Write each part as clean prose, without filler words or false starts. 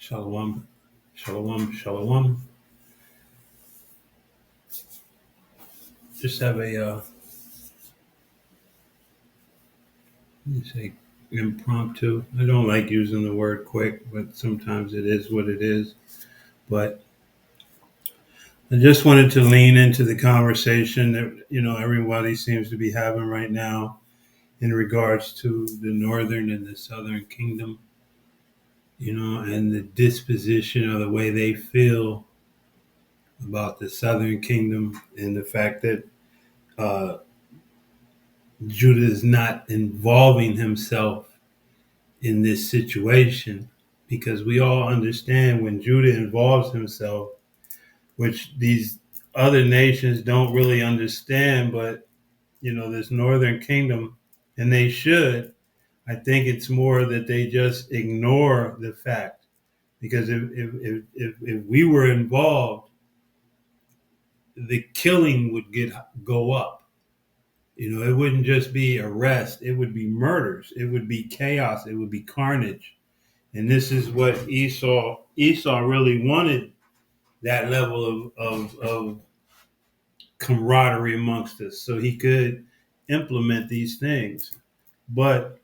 Shalom, shalom, shalom. Just have a let me say impromptu. I don't like using the word quick, but sometimes it is what it is. But I just wanted to lean into the conversation that everybody seems to be having right now in regards to the northern and the southern kingdom, and the disposition or the way they feel about the southern kingdom and the fact that uh, Judah is not involving himself in this situation, because we all understand when Judah involves himself, which these other nations don't really understand, but this northern kingdom, and they should. I think it's more that they just ignore the fact, because if we were involved, the killing would go up. It wouldn't just be arrest; it would be murders, it would be chaos, it would be carnage. And this is what Esau really wanted, that level of camaraderie amongst us, so he could implement these things. But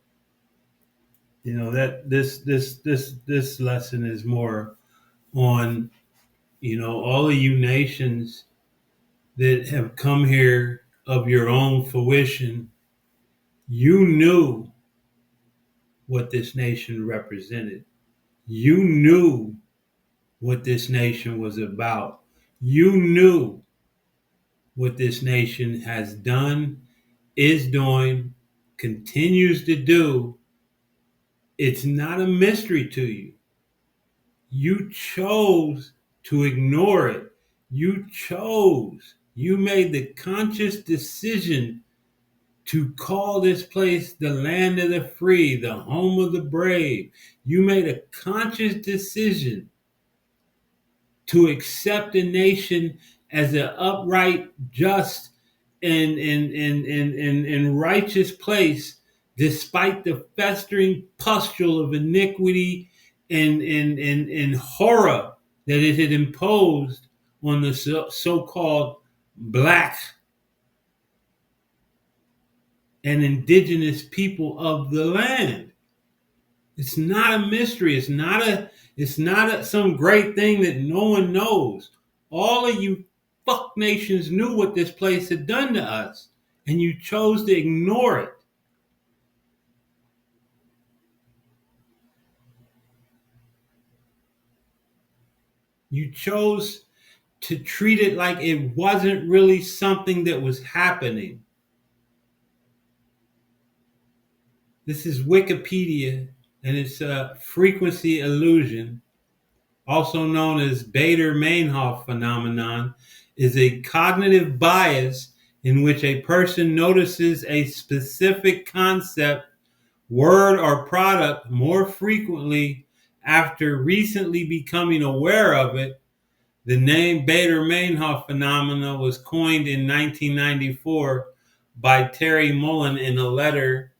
that this lesson is more on all of you nations that have come here of your own fruition. You knew what this nation represented. You knew what this nation was about. You knew what this nation has done, is doing, continues to do. It's not a mystery to you. You chose to ignore it. You made the conscious decision to call this place the land of the free, the home of the brave. You made a conscious decision to accept a nation as an upright, just, and righteous place, despite the festering pustule of iniquity and horror that it had imposed on the so-called black and indigenous people of the land. It's not a mystery. It's not some great thing that no one knows. All of you fuck nations knew what this place had done to us, and you chose to ignore it. You chose to treat it like it wasn't really something that was happening. This is Wikipedia, and it's a frequency illusion, also known as Bader-Meinhof phenomenon, is a cognitive bias in which a person notices a specific concept, word, or product more frequently after recently becoming aware of it. The name Bader-Meinhof phenomenon was coined in 1994 by Terry Mullen in a letter.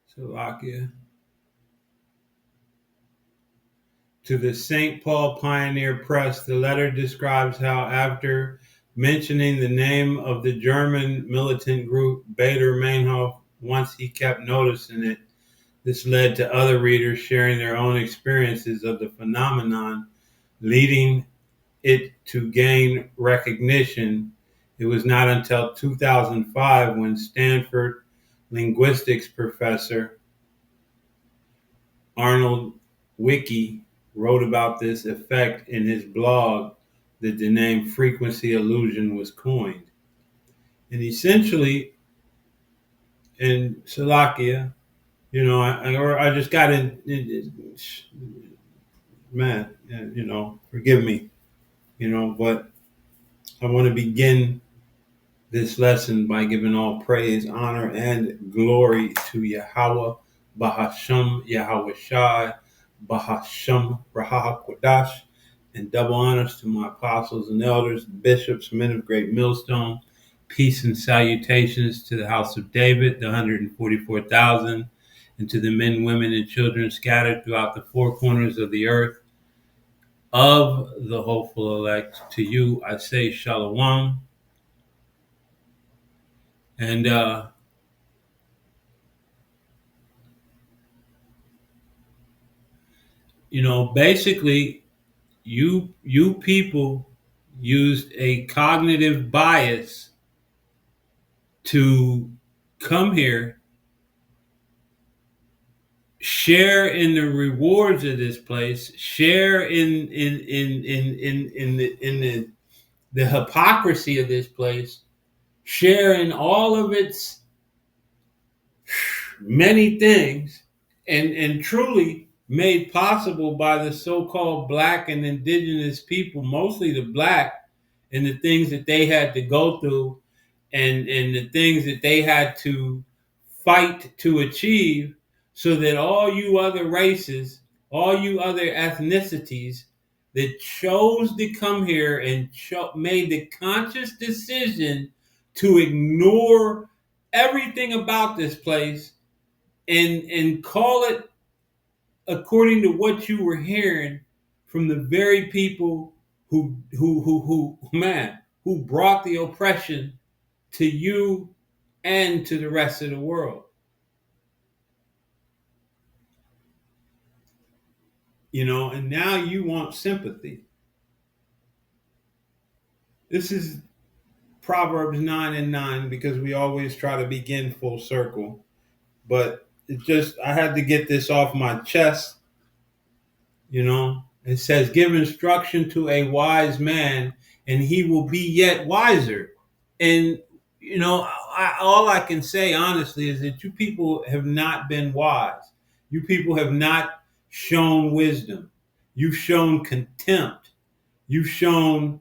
Slovakia. To the St. Paul Pioneer Press, the letter describes how, after mentioning the name of the German militant group Bader-Meinhof, once he kept noticing it, this led to other readers sharing their own experiences of the phenomenon, leading it to gain recognition. It was not until 2005 when Stanford linguistics professor Arnold Wiki wrote about this effect in his blog that the name frequency illusion was coined. And essentially, in Slovakia, I just got man, forgive me, but I want to begin this lesson by giving all praise, honor, and glory to Yahweh, Bahasham, Yahweh Shai, Bahasham Rahakwadash, and double honors to my apostles and elders, bishops, men of great millstone. Peace and salutations to the house of David, the 144,000, and to the men, women, and children scattered throughout the four corners of the earth of the hopeful elect. To you I say shalom. And, basically, you people used a cognitive bias to come here, share in the rewards of this place, share in the hypocrisy of this place, share in all of its many things, and truly made possible by the so-called black and indigenous people, mostly the black, and the things that they had to go through, and the things that they had to fight to achieve, so that all you other races, all you other ethnicities that chose to come here and made the conscious decision to ignore everything about this place and call it according to what you were hearing from the very people who brought the oppression to you and to the rest of the world. And now you want sympathy. This is Proverbs 9:9, because we always try to begin full circle. But I had to get this off my chest. It says, give instruction to a wise man, and he will be yet wiser. And, all I can say honestly is that you people have not been wise. You people have not shown wisdom. You've shown contempt. You've shown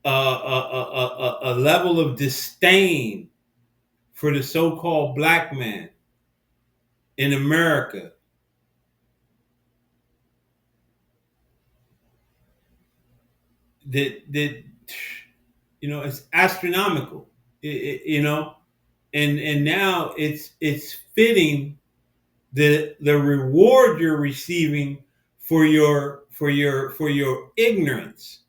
a level of disdain for the so-called black man in America that it's astronomical. And now it's fitting the reward you're receiving for your ignorance.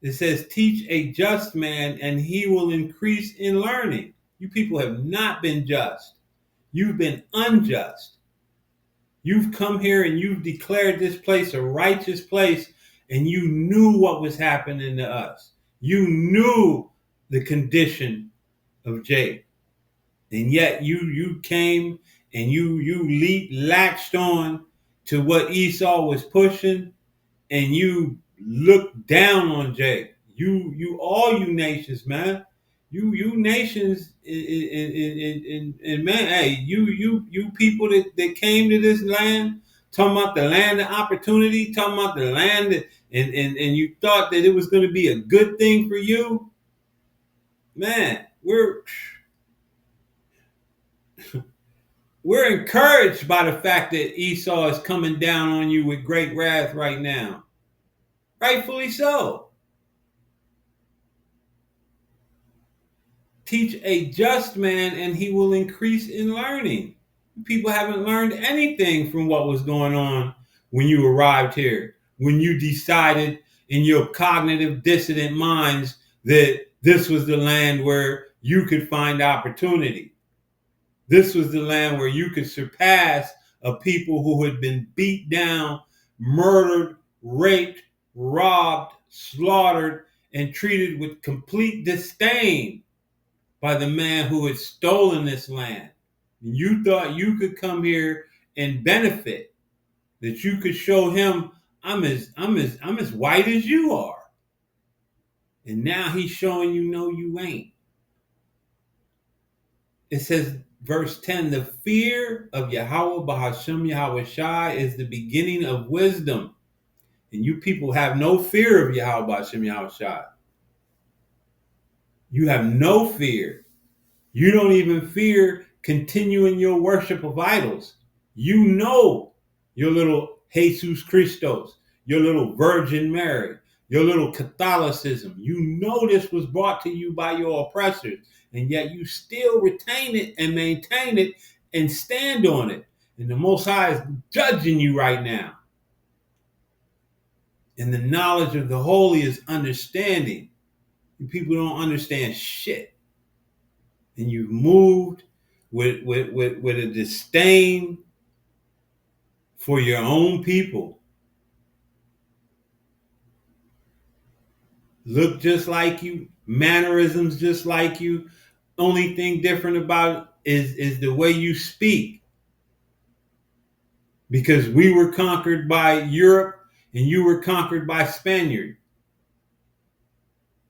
It says, teach a just man and he will increase in learning. You people have not been just. You've been unjust. You've come here and you've declared this place a righteous place, and you knew what was happening to us. You knew the condition of Jacob. And yet you came and you latched on to what Esau was pushing, and you looked down on Jacob. You all you nations, man. You nations, and man, hey, you people that came to this land, talking about the land of opportunity, talking about the land that, and you thought that it was going to be a good thing for you, man. We're encouraged by the fact that Esau is coming down on you with great wrath right now. Rightfully so. Teach a just man and he will increase in learning. People haven't learned anything from what was going on when you arrived here, when you decided in your cognitive dissident minds that this was the land where you could find opportunity. This was the land where you could surpass a people who had been beat down, murdered, raped, robbed, slaughtered, and treated with complete disdain by the man who had stolen this land. You thought you could come here and benefit, that you could show him, I'm as white as you are. And now he's showing you, no, you ain't. It says, verse 10, the fear of Yahweh Bahashem Yahweh Shai is the beginning of wisdom. And you people have no fear of Yahweh Bahashem Yahweh Shai. You have no fear. You don't even fear continuing your worship of idols. You know your little Jesus Christos, your little Virgin Mary, your little Catholicism. You know this was brought to you by your oppressors, and yet you still retain it and maintain it and stand on it. And the Most High is judging you right now. And the knowledge of the holy is understanding. You people don't understand shit. And you've moved with a disdain for your own people. Look just like you, mannerisms just like you. Only thing different about it is the way you speak. Because we were conquered by Europe and you were conquered by Spaniard.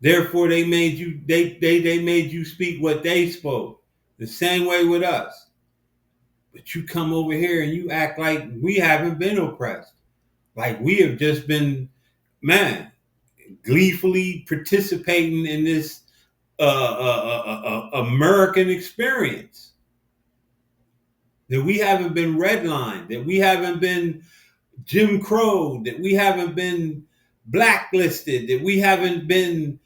Therefore, they made you they made you speak what they spoke. The same way with us. But you come over here and you act like we haven't been oppressed. Like we have just been, man, gleefully participating in this American experience. That we haven't been redlined, that we haven't been Jim Crow, that we haven't been blacklisted, that we haven't been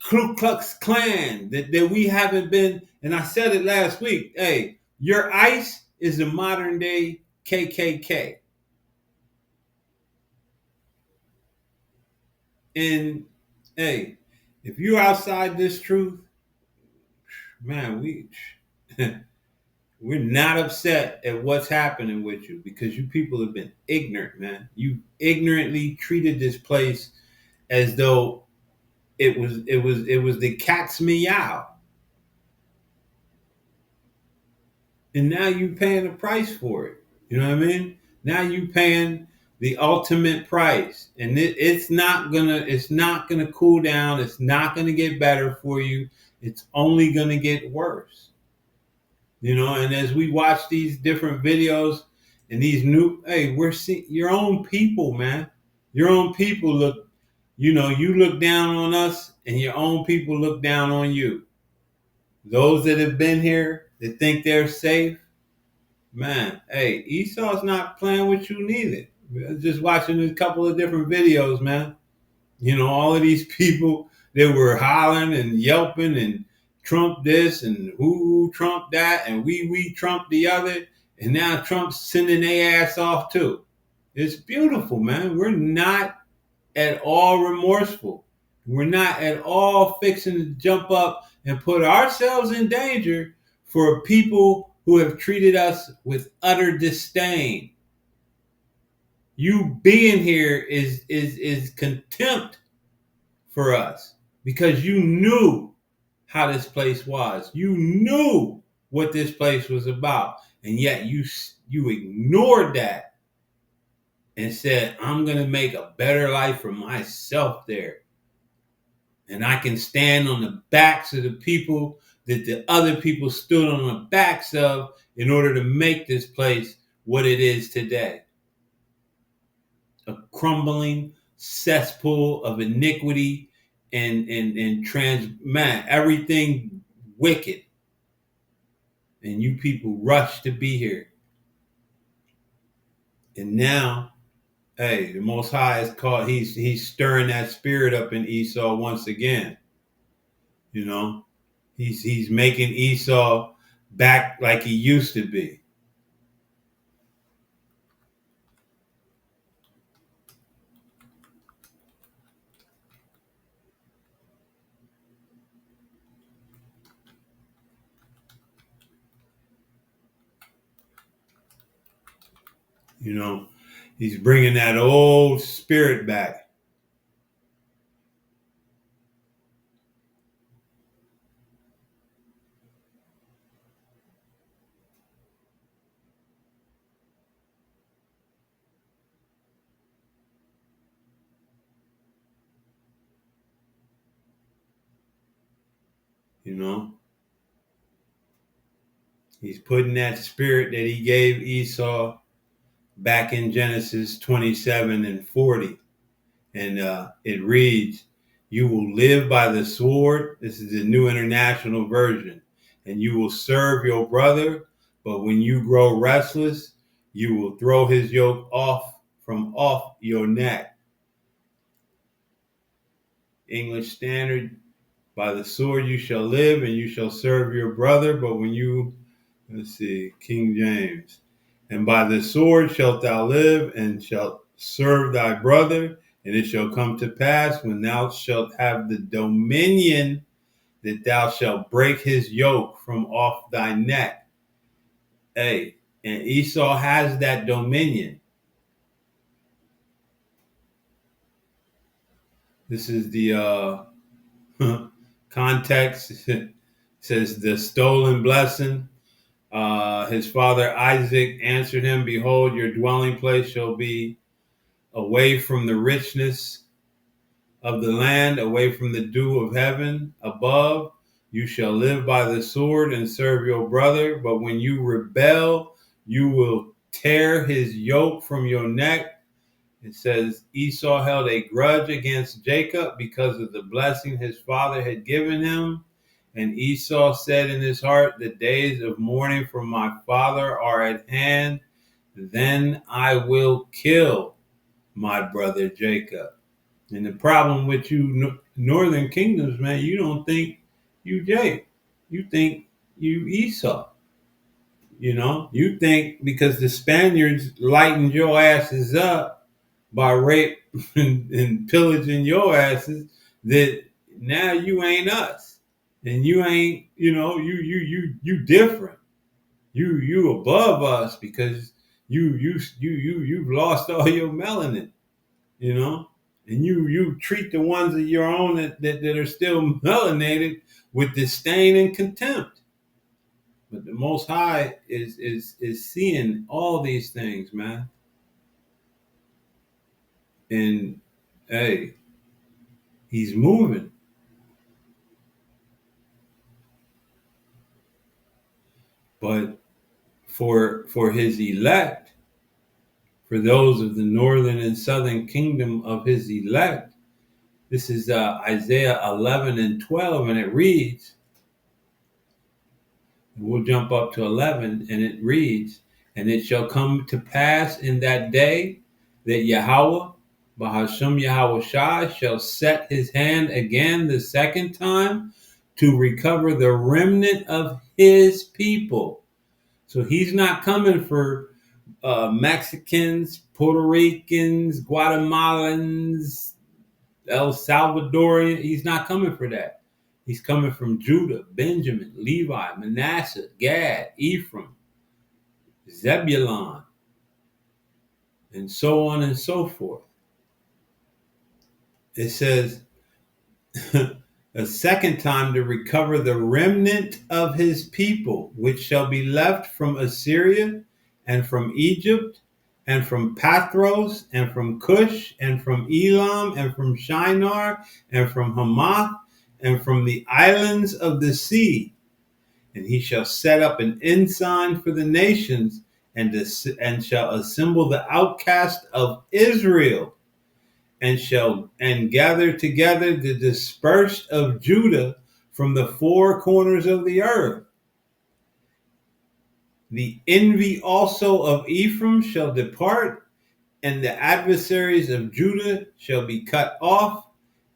Ku Klux Klan, that we haven't been, and I said it last week, hey, your ICE is a modern day KKK. And hey, if you're outside this truth, man, we're not upset at what's happening with you because you people have been ignorant, man. You ignorantly treated this place as though it was the cat's meow. And now you paying the price for it. You know what I mean? Now you paying the ultimate price. And it's not gonna cool down. It's not gonna get better for you. It's only gonna get worse. And as we watch these different videos and these we're seeing your own people, man. Your own people you look down on us and your own people look down on you. Those that have been here that think they're safe, man, hey, Esau's not playing with you neither. We're just watching a couple of different videos, man. All of these people that were hollering and yelping and Trump this and who Trump that and we Trump the other. And now Trump's sending their ass off too. It's beautiful, man. We're not at all remorseful. We're not at all fixing to jump up and put ourselves in danger for people who have treated us with utter disdain. You being here is contempt for us because you knew how this place was. You knew what this place was about, and yet you ignored that and said, "I'm going to make a better life for myself there, and I can stand on the backs of the people that the other people stood on the backs of in order to make this place what it is today." A crumbling cesspool of iniquity and everything wicked. And you people rush to be here. And now, hey, the Most High is called, he's stirring that spirit up in Esau once again. He's making Esau back like he used to be. He's bringing that old spirit back. He's putting that spirit that he gave Esau back in Genesis 27 and 40. And it reads, "You will live by the sword." This is the New International Version. "And you will serve your brother. But when you grow restless, You will throw his yoke off your neck. English Standard, by the sword you shall live and you shall serve your brother. But when you, let's see, King James, and by the sword shalt thou live and shalt serve thy brother. And it shall come to pass when thou shalt have the dominion that thou shalt break his yoke from off thy neck. Hey, and Esau has that dominion. This is the context. It says the stolen blessing. His father Isaac answered him, behold, your dwelling place shall be away from the richness of the land, away from the dew of heaven above. You shall live by the sword and serve your brother. But when you rebel, you will tear his yoke from your neck. It says Esau held a grudge against Jacob because of the blessing his father had given him. And Esau said in his heart, the days of mourning for my father are at hand. Then I will kill my brother Jacob. And the problem with you northern kingdoms, man, you don't think you Jacob. You think you Esau. You think because the Spaniards lightened your asses up by rape and pillaging your asses, that now you ain't us. And you ain't, you different. You above us because you've lost all your melanin, you know, and you treat the ones of your own that are still melanated with disdain and contempt. But the Most High is seeing all these things, man. And hey, he's moving. But for his elect, for those of the northern and southern kingdom of his elect, this is Isaiah 11 and 12, and it reads, we'll jump up to 11, and it reads, and it shall come to pass in that day that Yahweh, Bahasham Yahweh Shai, shall set his hand again the second time to recover the remnant of his people. So he's not coming for Mexicans, Puerto Ricans, Guatemalans, El Salvadorian. He's not coming for that. He's coming from Judah, Benjamin, Levi, Manasseh, Gad, Ephraim, Zebulun, and so on and so forth. It says a second time to recover the remnant of his people, which shall be left from Assyria and from Egypt and from Pathros and from Cush and from Elam and from Shinar and from Hamath and from the islands of the sea. And he shall set up an ensign for the nations and shall assemble the outcast of Israel and gather together the dispersed of Judah from the four corners of the earth. The envy also of Ephraim shall depart, and the adversaries of Judah shall be cut off.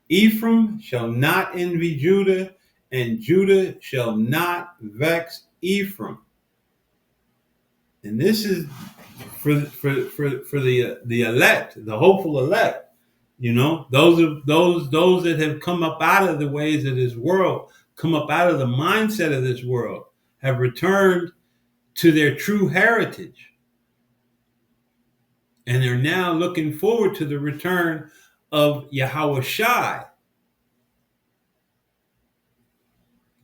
Ephraim shall not envy Judah, and Judah shall not vex Ephraim. And this is for the elect, the hopeful elect. Those that have come up out of the ways of this world, come up out of the mindset of this world, have returned to their true heritage, and they're now looking forward to the return of Yahweh Shai.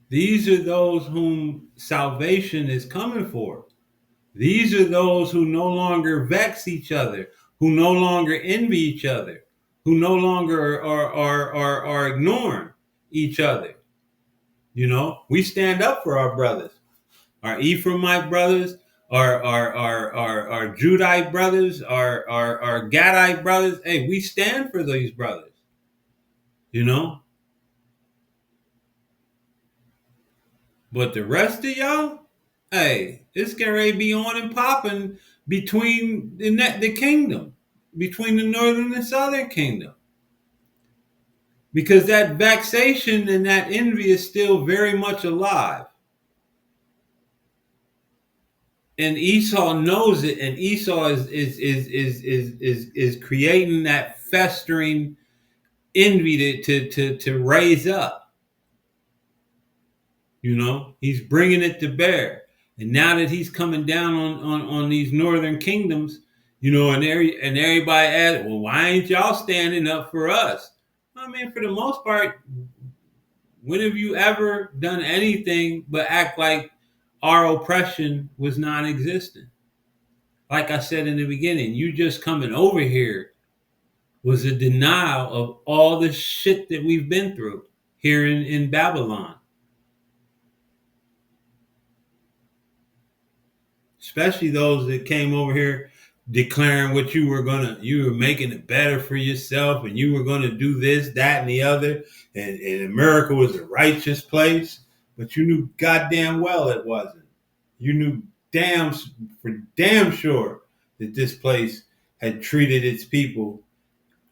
These are those whom salvation is coming for. These are those who no longer vex each other, who no longer envy each other, who no longer are ignoring each other. We stand up for our brothers, our Ephraimite brothers, our Judite brothers, our Gadite brothers. Hey, we stand for these brothers, you know. But the rest of y'all, hey, it's getting ready to be on and popping between the kingdom, between the northern and southern kingdom. Because that vexation and that envy is still very much alive. And Esau knows it, and Esau is creating that festering envy to raise up. He's bringing it to bear. And now that he's coming down on these northern kingdoms, and everybody asks, well, why ain't y'all standing up for us? I mean, for the most part, when have you ever done anything but act like our oppression was non-existent? Like I said in the beginning, you just coming over here was a denial of all the shit that we've been through here in Babylon. Especially those that came over here declaring what you were making it better for yourself, and you were gonna do this, that, and the other, and America was a righteous place, but you knew goddamn well it wasn't. You knew for damn sure that this place had treated its people,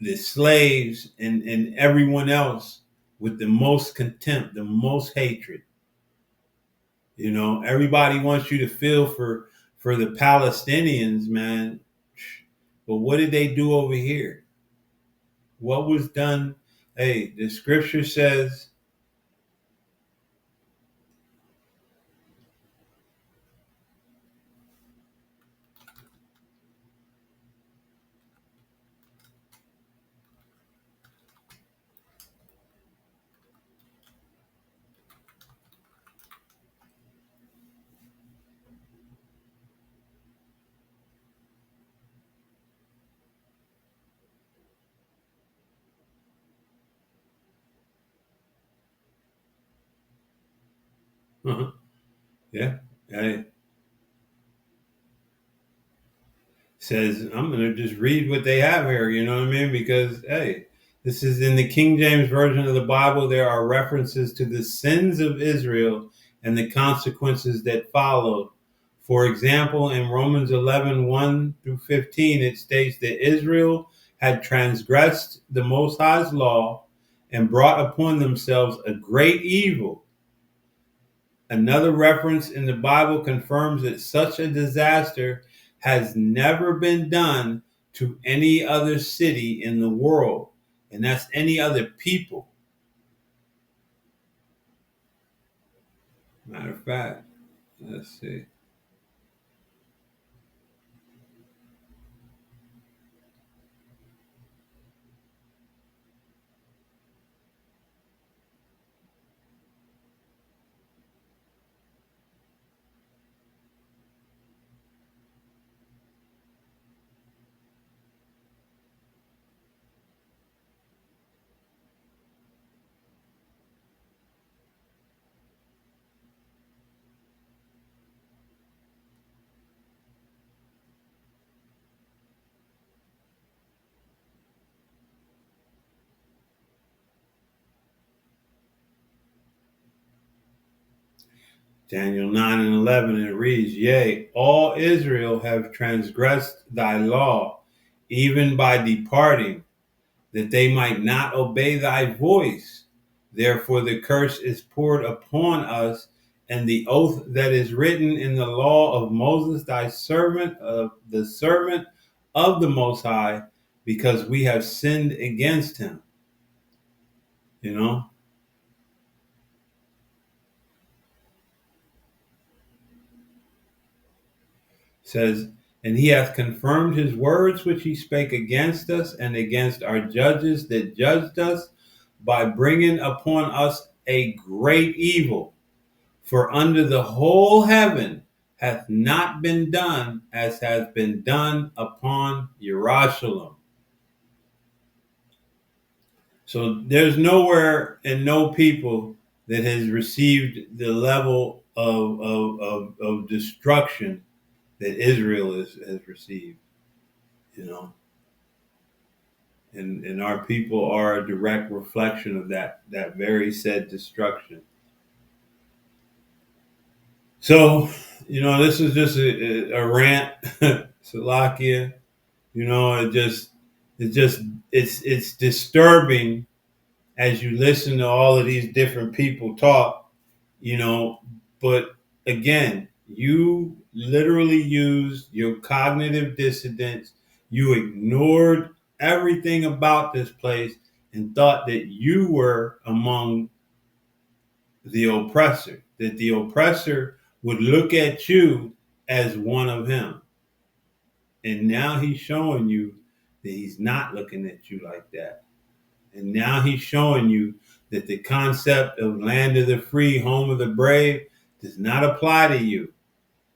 the slaves and everyone else, with the most contempt, the most hatred. Everybody wants you to feel for the Palestinians, man. But what did they do over here? What was done? Hey, the scripture says, uh-huh, yeah, hey, says, I'm going to just read what they have here, you know what I mean? Because, hey, this is in the King James Version of the Bible. There are references to the sins of Israel and the consequences that followed. For example, in Romans 11:1-15, it states that Israel had transgressed the Most High's law and brought upon themselves a great evil. Another reference in the Bible confirms that such a disaster has never been done to any other city in the world, and that's any other people. Matter of fact, let's see. Daniel 9:11, and it reads, Yea, all Israel have transgressed thy law, even by departing, that they might not obey thy voice. Therefore the curse is poured upon us, and the oath that is written in the law of Moses, thy servant, of the servant of the Most High, because we have sinned against him. You know, says, and he hath confirmed his words which he spake against us and against our judges that judged us, by bringing upon us a great evil. For under the whole heaven hath not been done as hath been done upon Jerusalem. So there's nowhere and no people that has received the level of destruction that Israel has received, you know. And our people are a direct reflection of that very said destruction. So, this is just a rant Salakia. You know, it just, it's disturbing as you listen to all of these different people talk, you know, but again, you literally used your cognitive dissonance. You ignored everything about this place and thought that you were among the oppressor, that the oppressor would look at you as one of him. And now he's showing you that he's not looking at you like that. And now he's showing you that the concept of land of the free, home of the brave does not apply to you.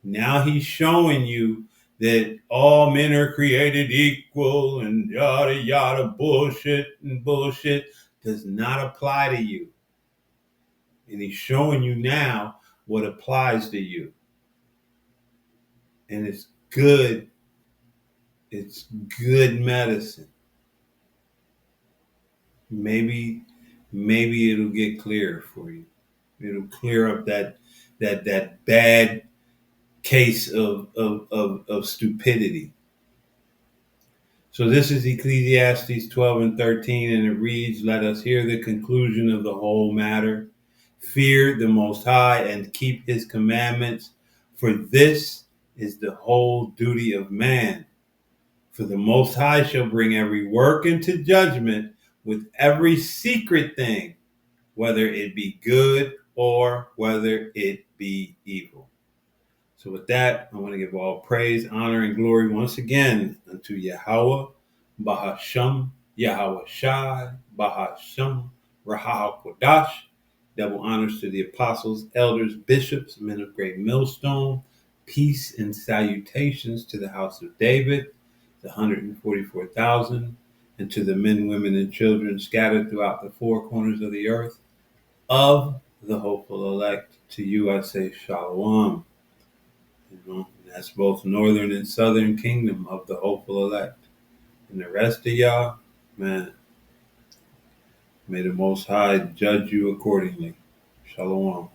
Now he's showing you that all men are created equal and yada yada bullshit and bullshit does not apply to you. And he's showing you now what applies to you. And it's good. It's good medicine. Maybe it'll get clearer for you. It'll clear up that bad case of stupidity. So this is Ecclesiastes 12 and 13, and it reads, "Let us hear the conclusion of the whole matter. Fear the Most High and keep his commandments, for this is the whole duty of man. For the Most High shall bring every work into judgment with every secret thing, whether it be good or whether it be evil." So with that, I want to give all praise, honor, and glory once again unto Yahweh, Bahasham, Yahweh Shai, Bahasham, Rahal Kodash. Double honors to the apostles, elders, bishops, men of great millstone. Peace and salutations to the house of David, the 144,000, and to the men, women, and children scattered throughout the four corners of the earth of the hopeful elect. To you I say shalom. You know, that's both northern and southern kingdom of the hopeful elect. And the rest of y'all, man, may the Most High judge you accordingly. Shalom.